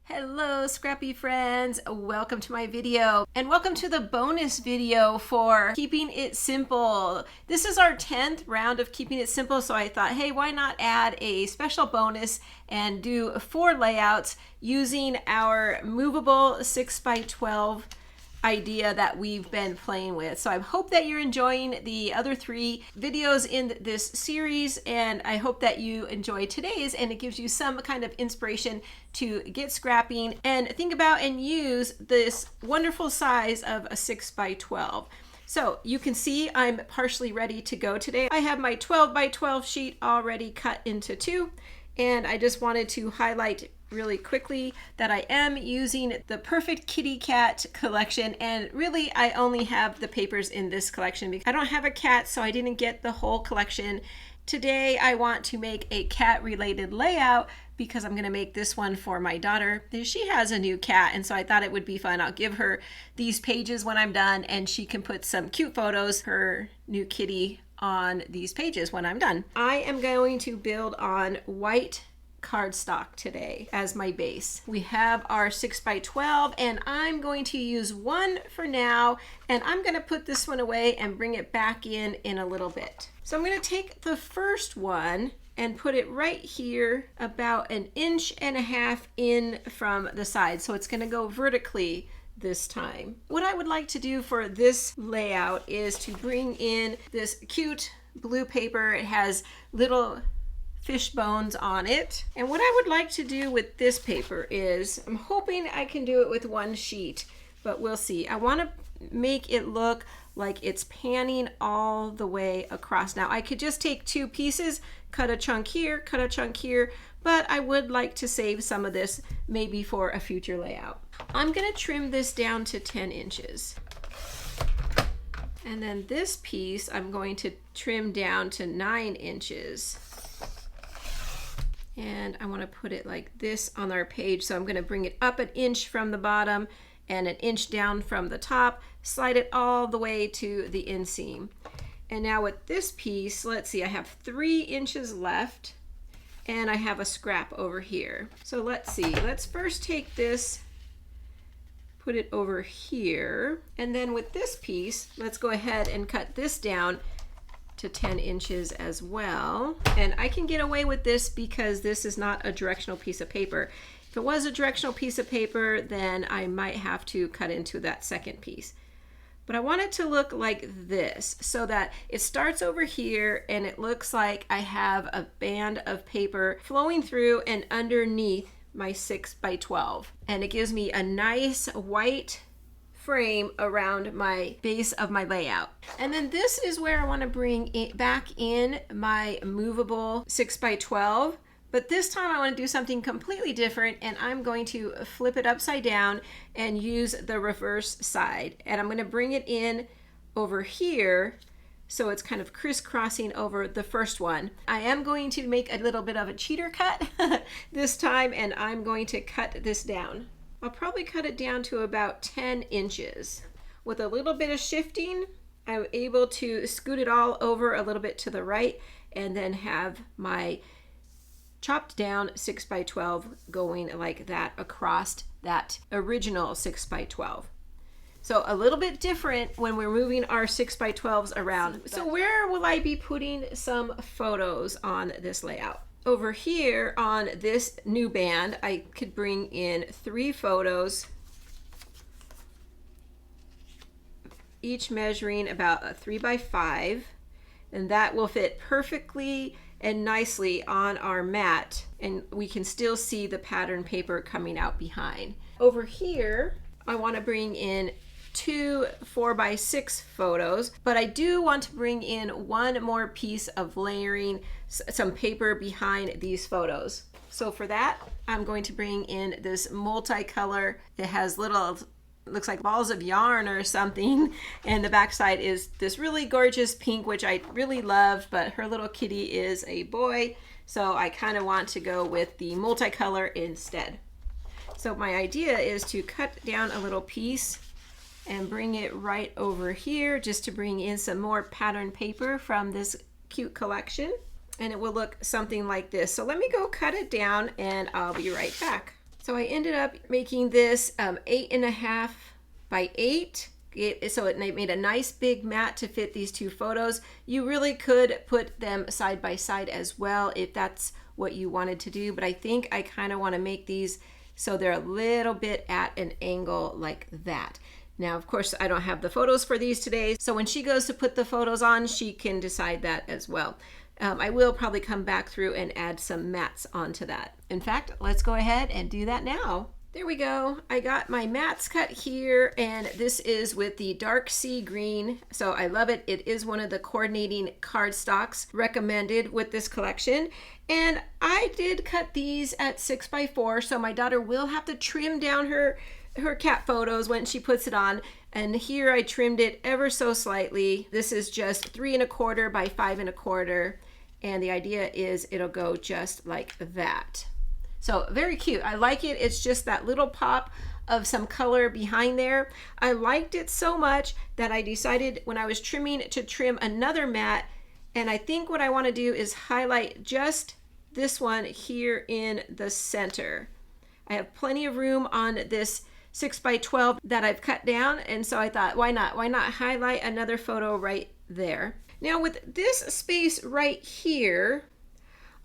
Hello scrappy friends, welcome to my video and welcome to the bonus video for keeping it simple. This is our 10th round of keeping it simple, so I thought, hey, why not add a special bonus and do 4 layouts using our movable 6x12 idea that we've been playing with. So I hope that you're enjoying the other 3 videos in this series, and I hope that you enjoy today's and it gives you some kind of inspiration to get scrapping and think about and use this wonderful size of a 6x12. So you can see I'm partially ready to go today. I have my 12x12 sheet already cut into 2, and I just wanted to highlight really quickly that I am using the Purr-fect kitty cat collection, and really I only have the papers in this collection because I don't have a cat, so I didn't get the whole collection. Today I want to make a cat related layout because I'm going to make this one for my daughter. She has a new cat, and so I thought it would be fun. I'll give her these pages when I'm done and she can put some cute photos, her new kitty, on these pages when I'm done. I am going to build on white cardstock today as my base. We have our 6x12 and I'm going to use 1 for now, and I'm going to put this one away and bring it back in a little bit. So I'm going to take the first one and put it right here about 1.5 inches in from the side, so it's going to go vertically this time. What I would like to do for this layout is to bring in this cute blue paper. It has little fish bones on it. And what I would like to do with this paper is, I'm hoping I can do it with 1 sheet, but we'll see. I want to make it look like it's panning all the way across. Now I could just take 2 pieces, cut a chunk here, cut a chunk here, but I would like to save some of this maybe for a future layout. I'm going to trim this down to 10 inches. And then this piece I'm going to trim down to 9 inches. And I want to put it like this on our page, so I'm going to bring it up 1 inch from the bottom and 1 inch down from the top, slide it all the way to the inseam. And now with this piece, let's see, I have 3 inches left and I have a scrap over here. So let's see, let's first take this, put it over here, and then with this piece, let's go ahead and cut this down to 10 inches as well. And I can get away with this because this is not a directional piece of paper. If it was a directional piece of paper, then I might have to cut into that second piece. But I want it to look like this, so that it starts over here and it looks like I have a band of paper flowing through and underneath my 6x12. And it gives me a nice white frame around my base of my layout. And then this is where I want to bring it back in my movable 6x12, but this time I want to do something completely different, and I'm going to flip it upside down and use the reverse side, and I'm going to bring it in over here so it's kind of crisscrossing over the first one. I am going to make a little bit of a cheater cut this time, and I'm going to cut this down. I'll probably cut it down to about 10 inches. With a little bit of shifting, I'm able to scoot it all over a little bit to the right and then have my chopped down 6x12 going like that across that original 6x12. So a little bit different when we're moving our 6x12s around. So where will I be putting some photos on this layout? Over here on this new band, I could bring in 3 photos, each measuring about a 3x5, and that will fit perfectly and nicely on our mat, and we can still see the pattern paper coming out behind. Over here, I want to bring in 2 4x6 photos, but I do want to bring in 1 more piece of layering, some paper behind these photos. So for that, I'm going to bring in this multicolor. It has little, looks like balls of yarn or something, and the backside is this really gorgeous pink, which I really love, but her little kitty is a boy, so I kind of want to go with the multicolor instead. So my idea is to cut down a little piece and bring it right over here just to bring in some more pattern paper from this cute collection, and it will look something like this. So let me go cut it down and I'll be right back. So I ended up making this 8.5 by 8. So it made a nice big mat to fit these two photos. You really could put them side by side as well if that's what you wanted to do, but I think I kind of want to make these so they're a little bit at an angle like that. Now, of course, I don't have the photos for these today, so when she goes to put the photos on, she can decide that as well. I will probably come back through and add some mats onto that. In fact, let's go ahead and do that now. There we go. I got my mats cut here, and this is with the dark sea green. So I love it. It is one of the coordinating cardstocks recommended with this collection. And I did cut these at 6x4, so my daughter will have to trim down her cat photos when she puts it on. And here I trimmed it ever so slightly. This is just 3¼ by 5¼ and the idea is it'll go just like that. So very cute. I like it. It's just that little pop of some color behind there. I liked it so much that I decided when I was trimming to trim another mat, and I think what I want to do is highlight just this one here in the center. I have plenty of room on this 6x12 that I've cut down, and so I thought, why not highlight another photo right there. Now with this space right here,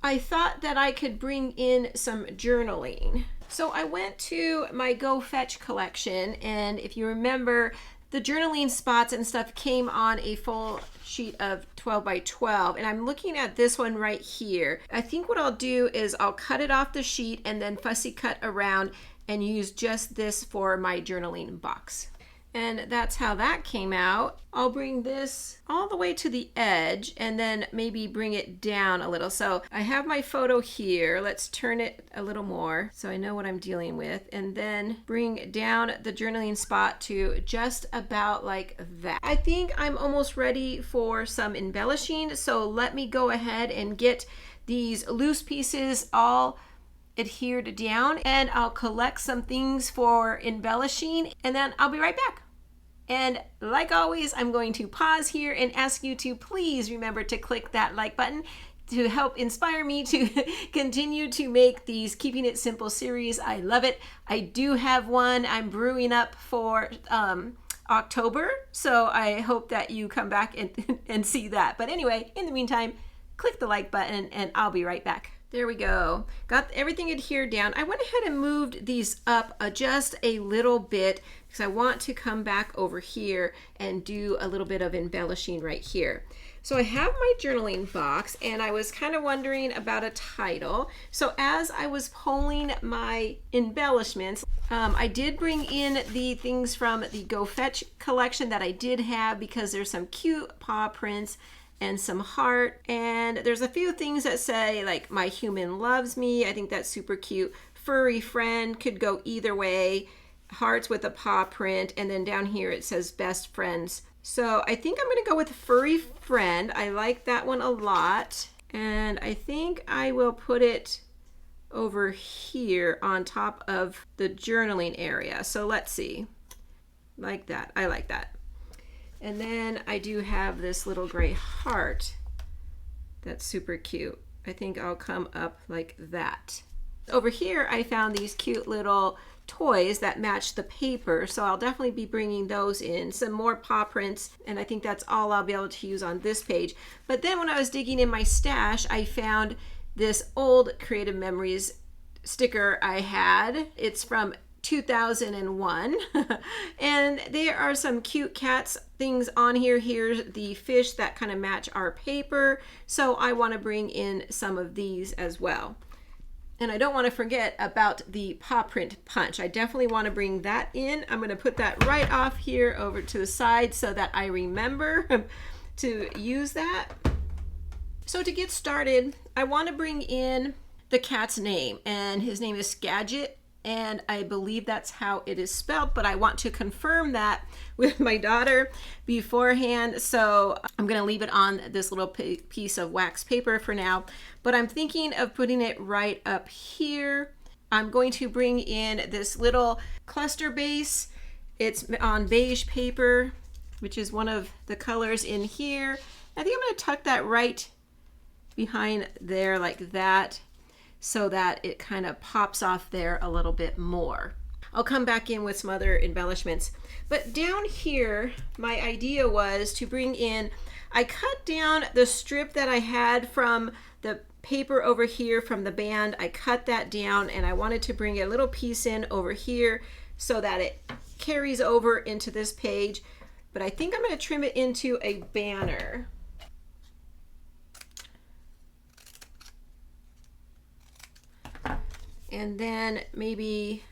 I thought that I could bring in some journaling. So I went to my Go Fetch collection, and if you remember, the journaling spots and stuff came on a full sheet of 12x12, and I'm looking at this one right here. I think what I'll do is I'll cut it off the sheet and then fussy cut around and use just this for my journaling box. And that's how that came out. I'll bring this all the way to the edge and then maybe bring it down a little. So I have my photo here. Let's turn it a little more so I know what I'm dealing with, and then bring down the journaling spot to just about like that. I think I'm almost ready for some embellishing. So let me go ahead and get these loose pieces all adhered down, and I'll collect some things for embellishing, and then I'll be right back. And like always, I'm going to pause here and ask you to please remember to click that like button to help inspire me to continue to make these Keeping It Simple series. I love it. I do have one I'm brewing up for October, so I hope that you come back and see that. But anyway, in the meantime, click the like button and I'll be right back. There we go. Got everything adhered down. I went ahead and moved these up just a little bit because I want to come back over here and do a little bit of embellishing right here. So I have my journaling box, and I was kind of wondering about a title. So as I was pulling my embellishments, I did bring in the things from the Go Fetch collection that I did have because there's some cute paw prints and some heart, and there's a few things that say like my human loves me. I think that's super cute. Furry friend could go either way. Hearts with a paw print, and then down here it says best friends. So I think I'm gonna go with furry friend. I like that one a lot, and I think I will put it over here on top of the journaling area. So let's see, like that. I like that. And then I do have this little gray heart that's super cute. I think I'll come up like that. Over here I found these cute little toys that match the paper, so I'll definitely be bringing those in. Some more paw prints, and I think that's all I'll be able to use on this page. But then when I was digging in my stash, I found this old Creative Memories sticker I had. It's from 2001 and there are some cute cats things on here. Here's the fish that kind of match our paper, so I want to bring in some of these as well. And I don't want to forget about the paw print punch. I definitely want to bring that in. I'm going to put that right off here over to the side so that I remember to use that. So to get started, I want to bring in the cat's name, and his name is Skagit, and I believe that's how it is spelled, but I want to confirm that with my daughter beforehand, so I'm going to leave it on this little piece of wax paper for now, but I'm thinking of putting it right up here. I'm going to bring in this little cluster base. It's on beige paper, which is one of the colors in here. I think I'm going to tuck that right behind there like that. so that it kind of pops off there a little bit more. I'll come back in with some other embellishments. But down here, my idea was to bring in, I cut down the strip that I had from the paper over here from the band. I cut that down and I wanted to bring a little piece in over here so that it carries over into this page. But I think I'm going to trim it into a banner. And then maybe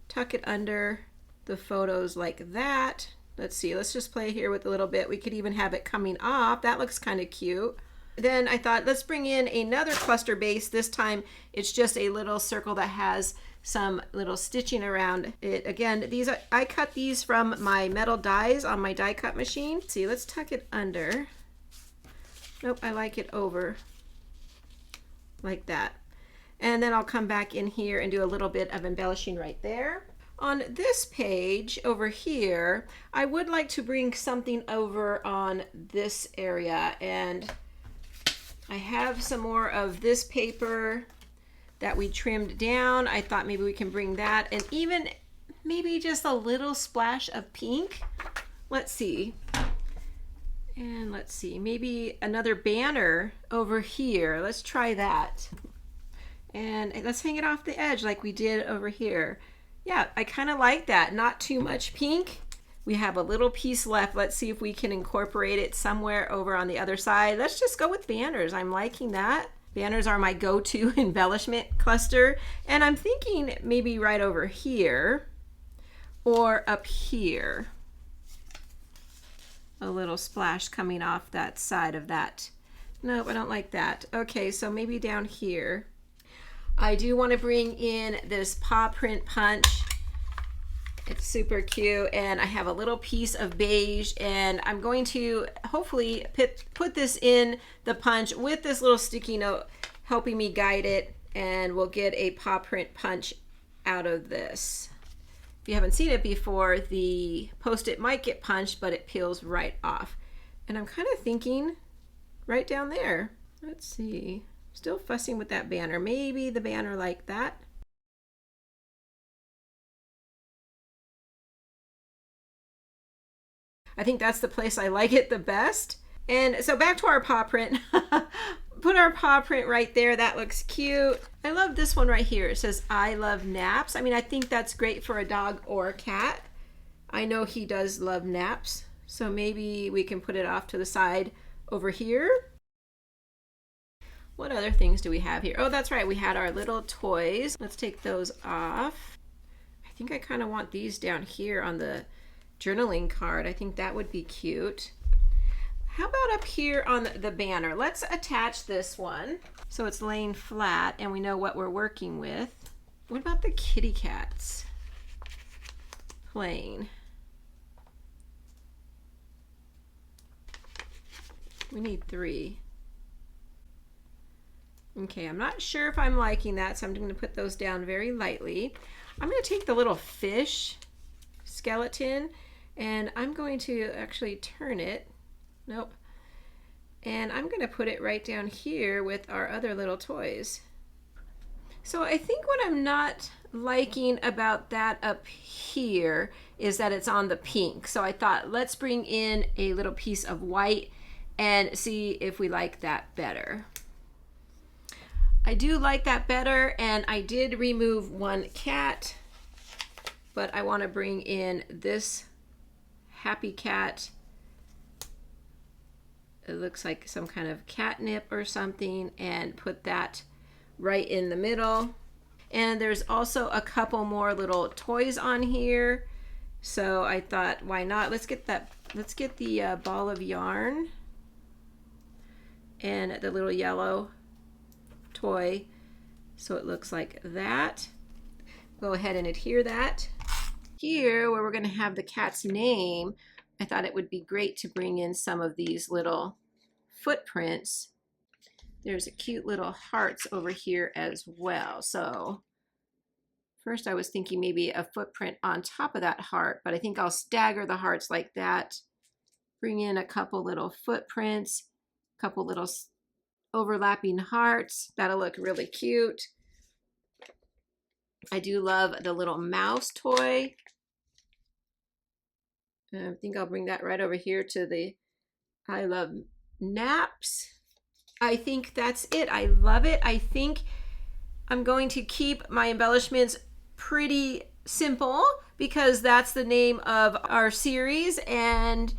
tuck it under the photos like that. Let's see, let's just play here with a little bit. We could even have it coming off. That looks kind of cute. Then I thought, let's bring in another cluster base. This time it's just a little circle that has some little stitching around it. Again, these I cut these from my metal dies on my die cut machine. Let's see, let's tuck it under. Nope, I like it over like that. And then I'll come back in here and do a little bit of embellishing right there. On this page over here, I would like to bring something over on this area, and I have some more of this paper that we trimmed down. I thought maybe we can bring that, and even maybe just a little splash of pink. Let's see. And let's see, maybe another banner over here. Let's try that. And let's hang it off the edge like we did over here. Yeah, I kind of like that. Not too much pink. We have a little piece left. Let's see if we can incorporate it somewhere over on the other side. Let's just go with banners. I'm liking that. Banners are my go-to embellishment cluster. And I'm thinking maybe right over here or up here. A little splash coming off that side of that. Nope, I don't like that. Okay, so maybe down here. I do want to bring in this paw print punch. It's super cute, and I have a little piece of beige, and I'm going to hopefully put this in the punch with this little sticky note helping me guide it, and we'll get a paw print punch out of this. If you haven't seen it before, the Post-it might get punched, but it peels right off. And I'm kind of thinking right down there. Let's see. Still fussing with that banner. Maybe the banner like that. I think that's the place I like it the best. And so back to our paw print. Put our paw print right there. That looks cute. I love this one right here. It says, I love naps. I mean, I think that's great for a dog or a cat. I know he does love naps. So maybe we can put it off to the side over here. What other things do we have here? Oh, that's right. We had our little toys. Let's take those off. I think I kind of want these down here on the journaling card. I think that would be cute. How about up here on the banner? Let's attach this one so it's laying flat and we know what we're working with. What about the kitty cats? Plain. We need 3. Okay, I'm not sure if I'm liking that, so I'm going to put those down very lightly. I'm going to take the little fish skeleton and I'm going to actually turn it. Nope. And I'm going to put it right down here with our other little toys. So I think what I'm not liking about that up here is that it's on the pink. So I thought, let's bring in a little piece of white and see if we like that better. I do like that better, and I did remove one cat, but I want to bring in this happy cat. It looks like some kind of catnip or something, and put that right in the middle. And there's also a couple more little toys on here, so I thought, why not? Let's get the ball of yarn and the little yellow toy, so it looks like that. Go ahead and adhere that. Here, where we're going to have the cat's name, I thought it would be great to bring in some of these little footprints. There's a cute little hearts over here as well. So first I was thinking maybe a footprint on top of that heart, but I think I'll stagger the hearts like that. Bring in a couple little footprints, a couple little overlapping hearts. That'll look really cute. I do love the little mouse toy. I think I'll bring that right over here to the I love naps. I think that's it. I love it. I think I'm going to keep my embellishments pretty simple because that's the name of our series, and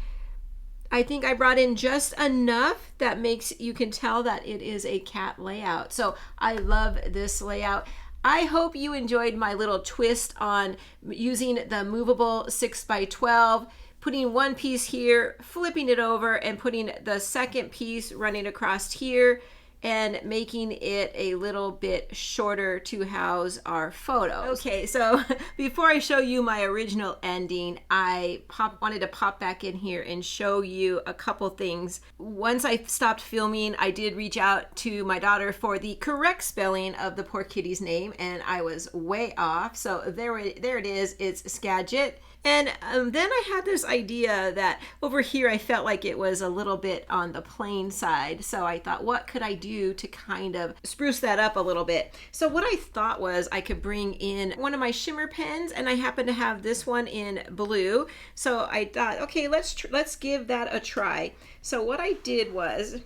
I think I brought in just enough that makes you can tell that it is a cat layout. So I love this layout. I hope you enjoyed my little twist on using the movable 6x12, putting one piece here, flipping it over, and putting the second piece running across here and making it a little bit shorter to house our photos. Okay, so before I show you my original ending, I wanted to pop back in here and show you a couple things. Once I stopped filming, I did reach out to my daughter for the correct spelling of the poor kitty's name, and I was way off. So there it is. It's Skagit. And then I had this idea that over here I felt like it was a little bit on the plain side. So I thought, what could I do to kind of spruce that up a little bit? So what I thought was I could bring in one of my shimmer pens, and I happen to have this one in blue. So I thought, okay, let's give that a try. So what I did was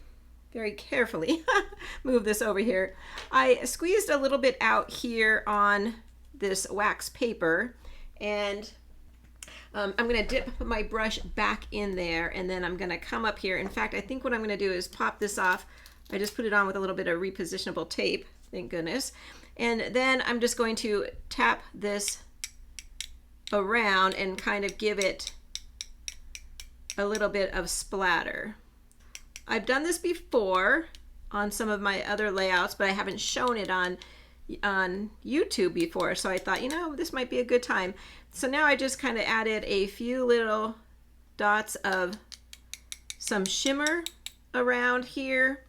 very carefully move this over here. I squeezed a little bit out here on this wax paper, and I'm going to dip my brush back in there, and then I'm going to come up here. In fact, I think what I'm going to do is pop this off. I just put it on with a little bit of repositionable tape, thank goodness. And then I'm just going to tap this around and kind of give it a little bit of splatter. I've done this before on some of my other layouts, but I haven't shown it on YouTube before, so I thought, you know, this might be a good time. So now I just kind of added a few little dots of some shimmer around here,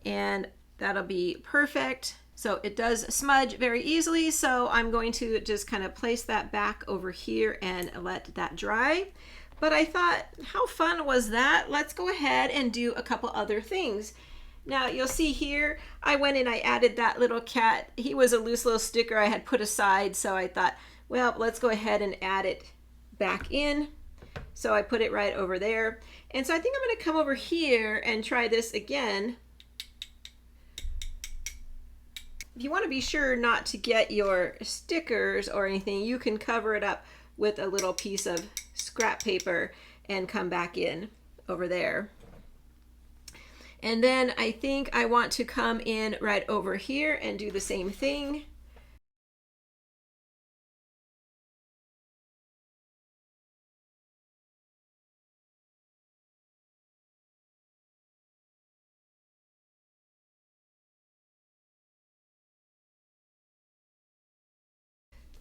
and that'll be perfect. So it does smudge very easily, so I'm going to just kind of place that back over here and let that dry. But I thought, how fun was that? Let's go ahead and do a couple other things. Now you'll see here, I went and I added that little cat. He was a loose little sticker I had put aside, so I thought, well, let's go ahead and add it back in. So I put it right over there. And so I think I'm going to come over here and try this again. If you want to be sure not to get your stickers or anything, you can cover it up with a little piece of scrap paper and come back in over there. And then I think I want to come in right over here and do the same thing.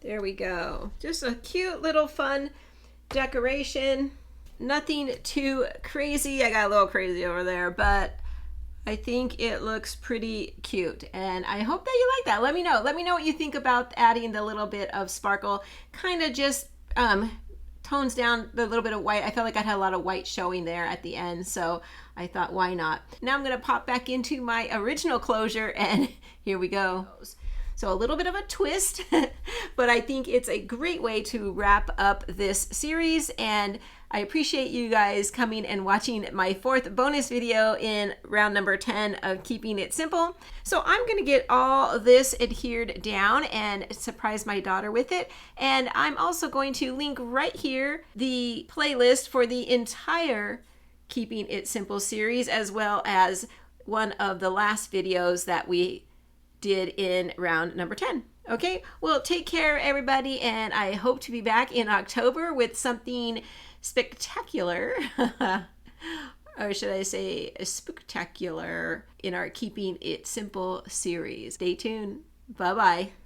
There we go. Just a cute little fun decoration. Nothing too crazy. I got a little crazy over there, but I think it looks pretty cute, and I hope that you like that. Let me know. Let me know what you think about adding the little bit of sparkle. Kind of just tones down the little bit of white. I felt like I had a lot of white showing there at the end, so I thought, why not? Now I'm going to pop back into my original closure, and here we go. So a little bit of a twist, but I think it's a great way to wrap up this series, and I appreciate you guys coming and watching my 4th bonus video in round number 10 of Keeping It Simple. So I'm going to get all this adhered down and surprise my daughter with it, and I'm also going to link right here the playlist for the entire Keeping It Simple series, as well as one of the last videos that we did in round number 10. Okay, well, take care everybody, and I hope to be back in October with something spectacular, or should I say spectacular, in our Keeping It Simple series. Stay tuned. Bye-bye.